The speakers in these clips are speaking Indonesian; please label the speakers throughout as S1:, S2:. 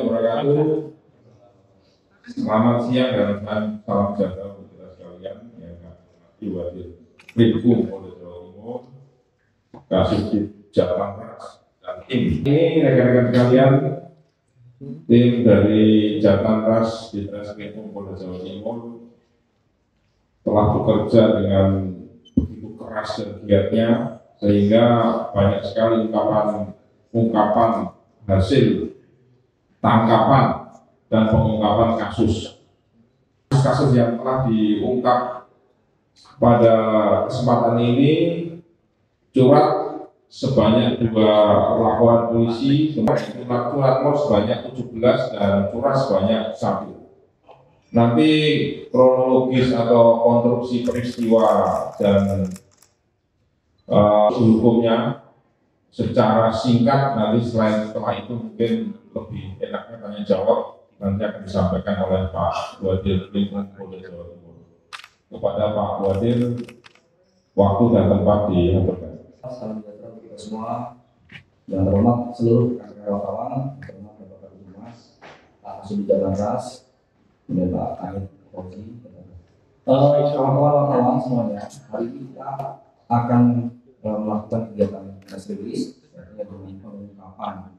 S1: wabarakatuh. Selamat siang dan salam sejahtera untuk kita sekalian yang kami hormati Wadir Krimkum Polda Jawa Timur, Kasubdit Jatantras dan tim. Ini rekan-rekan sekalian, tim dari Jatantras di Krimkum Polda Jawa Timur telah bekerja dengan begitu keras dan giatnya sehingga banyak sekali ungkapan hasil tangkapan dan pengungkapan kasus yang telah diungkap pada kesempatan ini. Curhat sebanyak 2 laporan polisi, curhat mor sebanyak 17 dan curhat sebanyak 1. Nanti kronologis atau konstruksi peristiwa dan hukumnya secara singkat nanti setelah itu mungkin lebih enaknya tanya jawab nanti akan disampaikan oleh Pak Wadir Krimkum Polda Jawa Timur. Kepada Pak Wadir, waktu dan tempat diaturkan.
S2: Salam sejahtera untuk kita semua. Yang terhormat seluruh rekan-rekan wartawan, terhormat Bapak Kabid Humas, Pak Kasubdit Jatantras, kemudian Pak Kanit Polri. Kawan-kawan wartawan semuanya, hari ini kita akan melakukan kegiatan press release, artinya demi pengungkapan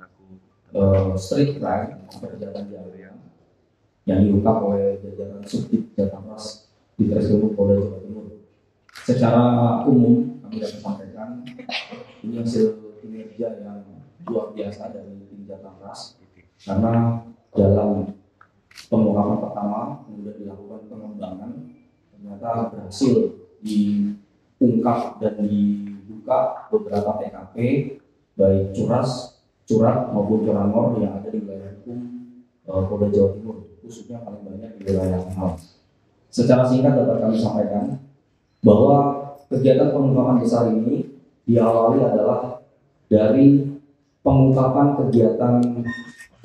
S2: street crime atau kejahatan jalanan yang diungkap oleh jajaran Subdit Jatantras di Krimkum Polda Jawa Timur. Secara umum kami dapat sampaikan ini hasil kinerja yang luar biasa dari tim Jatantras, karena dalam pengungkapan pertama kemudian dilakukan pengembangan, ternyata berhasil diungkap dan dibuka beberapa TKP baik curhat maupun curanmor yang ada di wilayah hukum Polda Jawa Timur, khususnya paling banyak di wilayah Mal. Secara singkat dapat kami sampaikan bahwa kegiatan pengungkapan besar ini diawali adalah dari pengungkapan kegiatan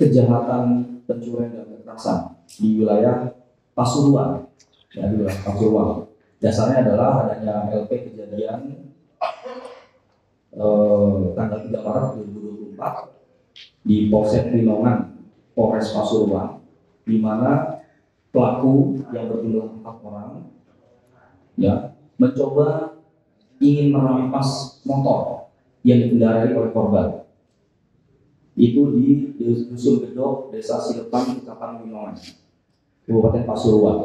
S2: kejahatan pencurian dan kekerasan di wilayah Pasuruan. Ya, di wilayah Pasuruan. Dasarnya adalah adanya LP kejadian tanggal 3 Maret 2024 di Polsek Winongan, Polres Pasuruan, di mana pelaku yang berjumlah 4 orang ya mencoba ingin merampas motor yang dikendarai oleh korban. Itu di Dusun Gedok, Desa Silepan, Kecamatan Winongan, Kabupaten Pasuruan.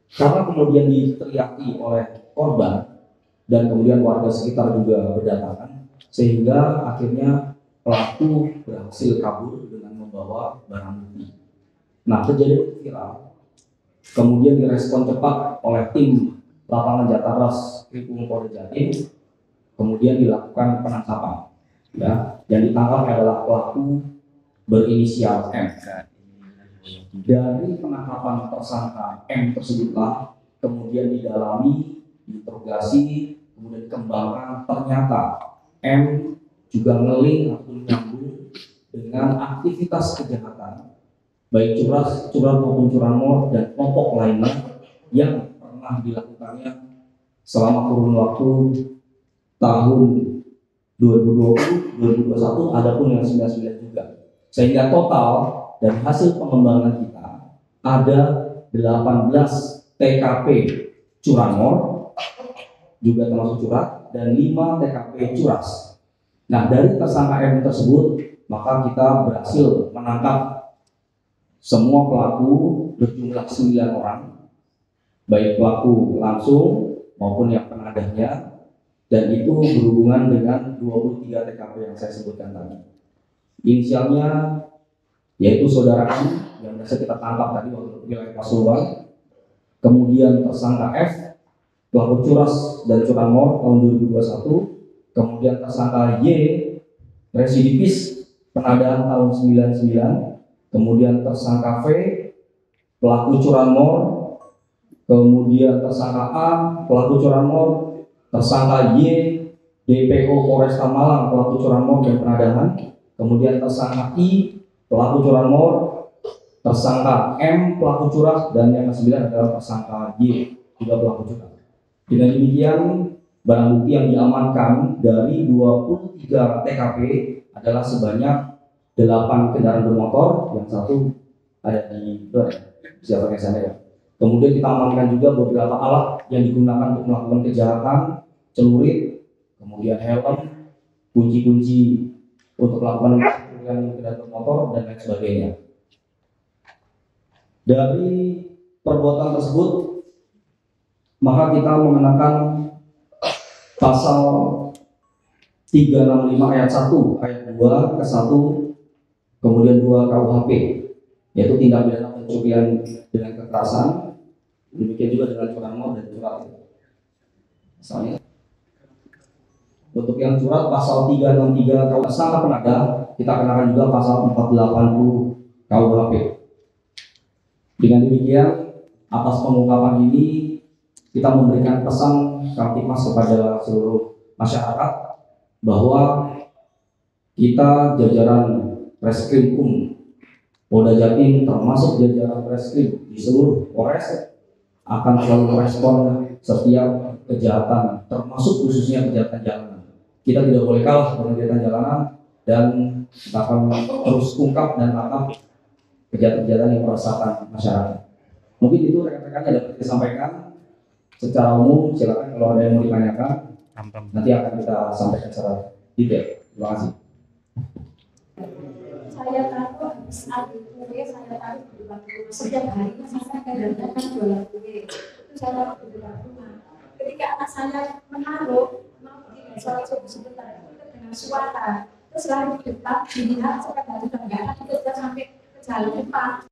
S2: Karena kemudian diteriaki oleh korban dan kemudian warga sekitar juga berdatangan, sehingga akhirnya pelaku berhasil kabur dengan membawa barang bukti. Nah, kejadian itu viral, kemudian direspon cepat oleh tim lapangan Jatantras Krimkum Polda Jatim, kemudian dilakukan penangkapan. Ya, yang ditangkap adalah pelaku berinisial M. Dari penangkapan tersangka M tersebutlah kemudian didalami, diinterogasi, kemudian dikembangkan, ternyata M juga ngeling atau nyambung dengan aktivitas kejahatan baik curhat maupun curanmor dan kelompok lainnya yang pernah dilakukannya selama kurun waktu tahun 2020, 2021, adapun yang 99 juga. Sehingga total dari hasil pengembangan kita ada 18 TKP curanmor juga termasuk curhat dan 5 TKP curas. Nah, dari tersangka M tersebut maka kita berhasil menangkap semua pelaku berjumlah 9 orang, baik pelaku langsung maupun yang penadahnya, dan itu berhubungan dengan 23 TKP yang saya sebutkan tadi. Inisialnya yaitu saudara M yang biasa kita tangkap tadi waktu wilayah Pasuruan, kemudian tersangka F pelaku curas dan curanmor tahun 2021, kemudian tersangka Y residivis penadahan tahun 99, kemudian tersangka V pelaku curanmor, kemudian tersangka A pelaku curanmor, tersangka Y DPO Polresta Malang pelaku curanmor dan penadahan, kemudian tersangka I pelaku curanmor, tersangka M pelaku curas, dan yang ke-9 adalah tersangka Y juga pelaku curas. Dengan demikian barang bukti yang diamankan dari 23 TKP adalah sebanyak 8 kendaraan bermotor, yang satu ada di siapa yang sana ya. Kemudian kita amankan juga beberapa alat yang digunakan untuk melakukan kejahatan, celurit, kemudian helm, kunci-kunci untuk melakukan kendaraan bermotor dan lain sebagainya. Dari perbuatan tersebut, maka kita mengenakan pasal 365 ayat 1, ayat 2 ke 1, kemudian 2 KUHP, yaitu tindak pidana pencurian dengan kekerasan, demikian juga dengan curang dan curang. Misalnya, untuk yang curang pasal 363 KUHP salah penada, kita kenakan juga pasal 480 KUHP. Dengan demikian, atas pengungkapan ini kita memberikan pesan Kamtipmas kepada seluruh masyarakat bahwa kita jajaran Reskrimum Polda Jatim termasuk jajaran Reskrim di seluruh Polres akan selalu merespon setiap kejahatan, termasuk khususnya kejahatan jalanan. Kita tidak boleh kalah dengan kejahatan jalanan dan kita akan terus ungkap dan tangkap kejahatan-kejahatan yang meresahkan masyarakat. Mungkin itu rekan-rekan yang dapat disampaikan secara umum. Silakan kalau ada yang mau ditanyakan, nanti akan kita sampaikan secara detail. Terima kasih.
S3: Saya tahu habis ambil kue, saya tahu di depan rumah. Setiap harinya saya kadang-kadang jualan kue. Itu saya taruh di depan rumah. Ketika anak saya menaruh, mau pergi sholat subuh sebentar, itu dengan suara. Terus lari di depan, dilihat saya tadi sudah nggak ada, kita sampai ke jalan depan.